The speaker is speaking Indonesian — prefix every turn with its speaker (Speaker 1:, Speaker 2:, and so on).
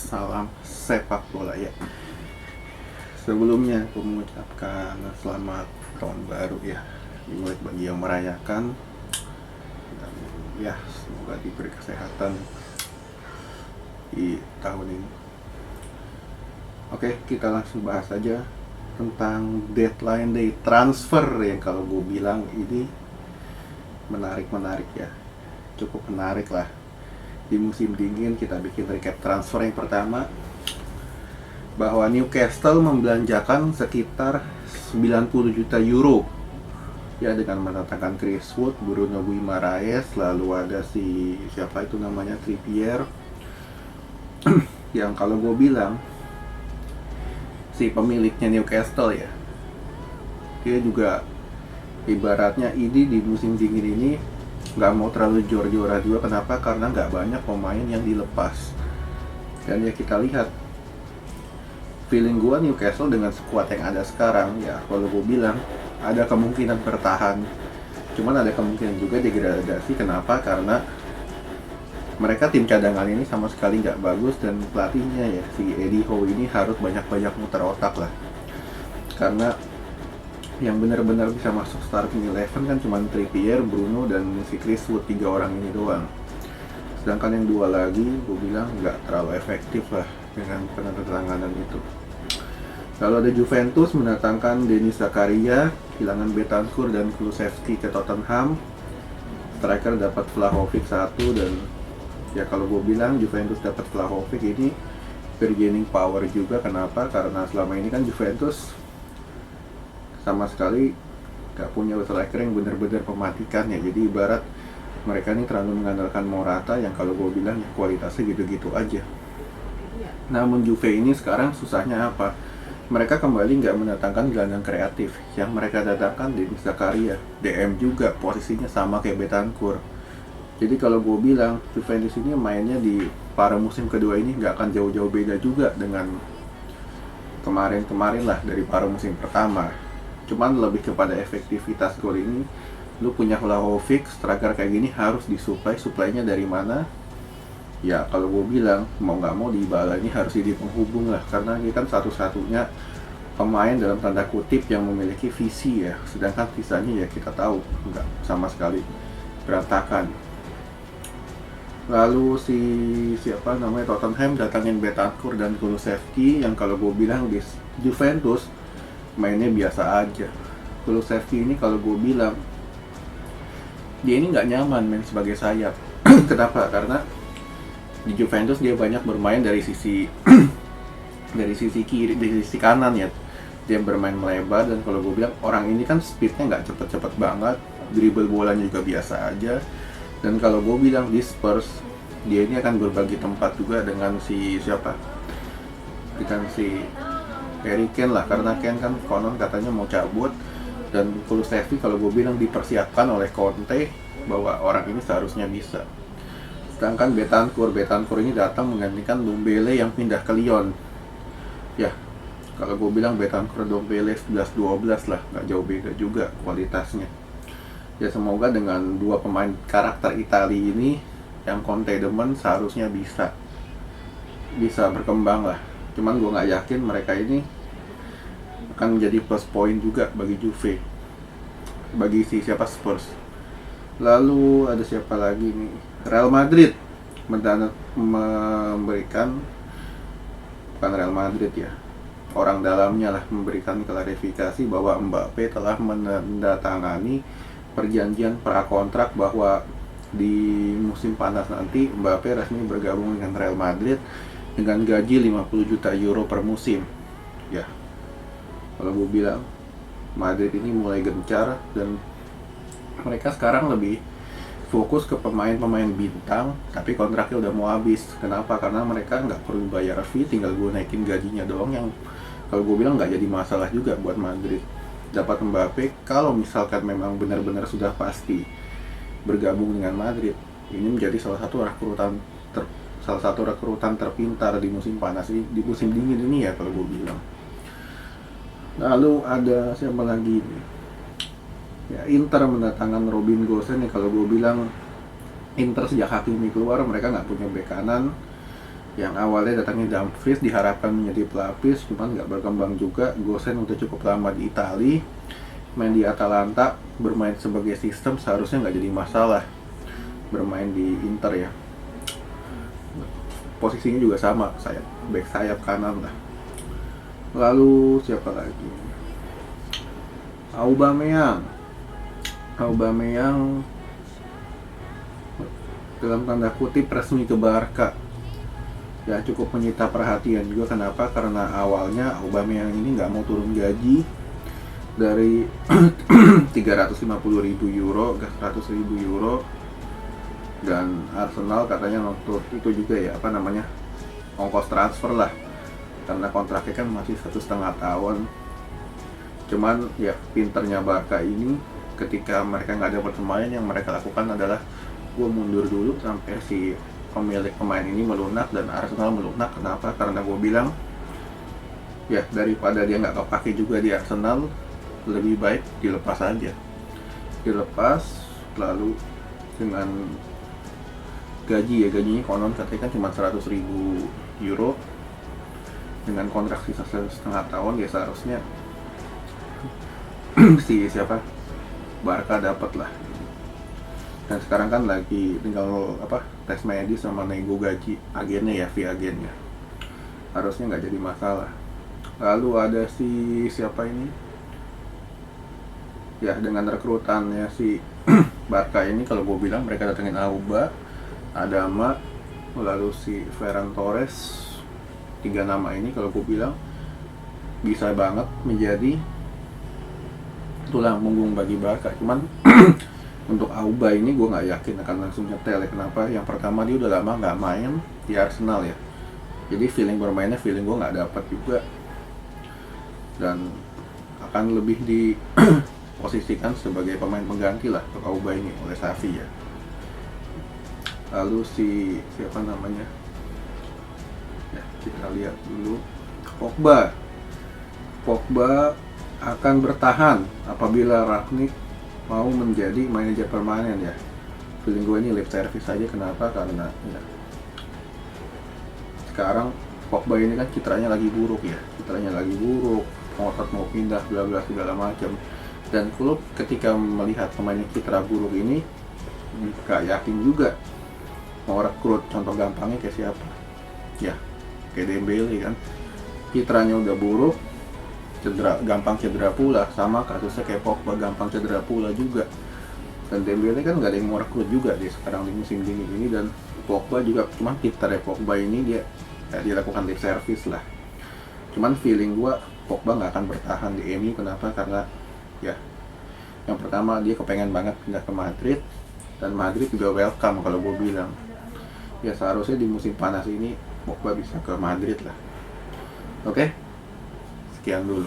Speaker 1: salam sepak bola ya. Sebelumnya aku mengucapkan selamat tahun baru ya, buat bagi yang merayakan, dan ya semoga diberi kesehatan di tahun ini. Oke, kita langsung bahas aja tentang deadline day transfer yang kalau gue bilang ini menarik ya, cukup menarik lah. Di musim dingin kita bikin recap transfer yang pertama, bahwa Newcastle membelanjakan sekitar 90 juta euro ya, dengan mendatangkan Chris Wood, Bruno Guimaraes, lalu ada si siapa itu namanya, Trippier yang kalau gue bilang si pemiliknya Newcastle ya, dia juga ibaratnya ini di musim dingin ini nggak mau terlalu jor-joran juga. Kenapa? Karena nggak banyak pemain yang dilepas. Dan ya kita lihat, feeling gue Newcastle dengan skuad yang ada sekarang ya, kalau gue bilang ada kemungkinan bertahan, cuman ada kemungkinan juga degradasi. Kenapa? Karena mereka tim cadangan ini sama sekali nggak bagus, dan pelatihnya ya si Eddie Howe ini harus banyak-banyak muter otak lah, karena yang benar-benar bisa masuk starting 11 kan cuma Trippier, Bruno, dan si Chris Wood, 3 orang ini doang. Sedangkan yang 2 lagi gue bilang nggak terlalu efektif lah dengan penandatanganan itu. Lalu ada Juventus mendatangkan Denis Zakaria, kehilangan Betancourt dan Kulusevski ke Tottenham. Striker dapat Vlahovic 1, dan ya kalau gue bilang Juventus dapat Vlahovic ini bargaining power juga. Kenapa? Karena selama ini kan Juventus sama sekali gak punya striker yang benar-benar mematikan ya. Jadi ibarat mereka ini terlalu mengandalkan Morata yang kalau gue bilang ya kualitasnya gitu-gitu aja. Namun Juve ini sekarang susahnya apa? Mereka kembali nggak mendatangkan gelandang kreatif. Yang mereka datangkan Denis Zakaria, DM juga, posisinya sama kayak Betancourt. Jadi kalau gue bilang Juventus ini mainnya di para musim kedua ini nggak akan jauh-jauh beda juga dengan kemarin-kemarin lah dari para musim pertama. Cuman lebih kepada efektivitas gol ini. Lu punya Vlahovic, striker kayak gini harus disuplai. Suplainya dari mana? Ya kalau gue bilang mau nggak mau Dybala ini harus jadi penghubung lah, karena ini kan satu-satunya pemain dalam tanda kutip yang memiliki visi ya. Sedangkan sisanya ya kita tahu nggak, sama sekali berantakan. Lalu si siapa namanya, Tottenham datangin Betancourt dan Kulusevski yang kalau gue bilang di Juventus mainnya biasa aja. Kulusevski ini kalau gue bilang dia ini nggak nyaman main sebagai sayap. Kenapa? Karena di Juventus dia banyak bermain dari sisi dari sisi kiri, dari sisi kanan ya. Dia bermain melebar, dan kalau gue bilang orang ini kan speednya nggak cepet-cepet banget, dribble bolanya juga biasa aja. Dan kalau gue bilang di Spurs dia ini akan berbagi tempat juga dengan si siapa, dengan si Harry Kane lah, karena Kane kan konon katanya mau cabut. Dan Kulusevski kalau gue bilang dipersiapkan oleh Conte bahwa orang ini seharusnya bisa. Sedangkan Betancourt ini datang menggantikan Ndombele yang pindah ke Lyon. Ya, kalau gue bilang Betancourt Ndombele 11-12 lah, nggak jauh beda juga kualitasnya. Ya semoga dengan 2 pemain karakter Italia ini yang Conte demen seharusnya bisa berkembang lah. Cuman gue nggak yakin mereka ini akan menjadi plus point juga bagi Juve, bagi si siapa, Spurs. Lalu ada siapa lagi nih, Real Madrid memberikan, bukan Real Madrid ya, orang dalamnya lah, memberikan klarifikasi bahwa Mbappe telah menandatangani perjanjian prakontrak bahwa di musim panas nanti Mbappe resmi bergabung dengan Real Madrid dengan gaji 50 juta euro per musim. Ya, kalau gue bilang Madrid ini mulai gencar, dan mereka sekarang lebih fokus ke pemain-pemain bintang, tapi kontraknya udah mau habis. Kenapa? Karena mereka nggak perlu bayar fee, tinggal gue naikin gajinya doang, yang kalau gue bilang nggak jadi masalah juga buat Madrid. Dapat Mbappe kalau misalkan memang benar-benar sudah pasti bergabung dengan Madrid, ini menjadi salah satu rekrutan terpintar di musim panas ini, di musim dingin ini ya kalau gue bilang. Lalu ada siapa lagi nih? Ya, Inter mendatangkan Robin Gosens nih. Kalau gue bilang Inter sejak Hakimi keluar mereka nggak punya bek kanan, Yang awalnya datangnya Dumfries diharapkan menjadi pelapis, cuman nggak berkembang juga. Gosens udah cukup lama di Italia, main di Atalanta, bermain sebagai sistem seharusnya nggak jadi masalah. Bermain di Inter ya, posisinya juga sama, back sayap kanan lah. Lalu siapa lagi? Aubameyang dalam tanda kutip resmi ke Barca. Ya cukup menyita perhatian juga. Kenapa? Karena awalnya Aubameyang ini nggak mau turun gaji dari 350.000 euro ke 100.000 euro, dan Arsenal katanya untuk itu juga ya ongkos transfer lah, karena kontraknya kan masih 1,5 tahun. Cuman ya pinternya Barca ini, ketika mereka nggak ada pemain, yang mereka lakukan adalah gue mundur dulu sampai si pemilik pemain ini melunak dan Arsenal melunak. Kenapa? Karena gue bilang ya daripada dia nggak kepake juga di Arsenal, lebih baik dilepas aja. Lalu dengan gajinya konon katanya kan cuma 100.000 euro, dengan kontrak sisa 1,5 tahun, ya seharusnya Barca dapat lah. Dan sekarang kan lagi tinggal tes medis sama nego gaji agennya ya, via agennya, harusnya nggak jadi masalah. Lalu ada siapa ini ya, dengan rekrutannya si Barca ini, kalau gue bilang mereka datengin Auba, Adama, lalu si Ferran Torres. 3 nama ini kalau gue bilang bisa banget menjadi tulang punggung bagi Barca. Cuman untuk Auba ini gue nggak yakin akan langsung nyetel ya. Kenapa? Yang pertama, dia udah lama nggak main di Arsenal ya, jadi feeling bermainnya gue nggak dapat juga, dan akan lebih diposisikan sebagai pemain pengganti lah untuk Auba ini oleh Xavi ya. Lalu siapa namanya ya, kita lihat dulu. Pogba akan bertahan apabila Rangnick mau menjadi manajer permanen ya. Feeling gue ini lip service aja. Kenapa? Karena ya, sekarang Pogba ini kan citranya lagi buruk, ngotot mau pindah bla bla segala macam. Dan klub ketika melihat pemainnya citra buruk ini, gak yakin juga mau rekrut. Contoh gampangnya kayak siapa ya, kayak Dembele kan, citranya udah buruk, gampang cedera pula. Sama kasusnya kayak Pogba, gampang cedera pula juga. Dan Dembele kan gak ada yang mau rekrut juga dia sekarang di musim dingin ini. Dan Pogba juga, cuma Peter ya, Pogba ini dia lakukan lip service lah. Cuman feeling gua Pogba gak akan bertahan di MU. Kenapa? Karena ya, yang pertama dia kepengen banget pindah ke Madrid, dan Madrid juga welcome kalau gue bilang. Ya seharusnya di musim panas ini Pogba bisa ke Madrid lah. Oke, sekian dulu.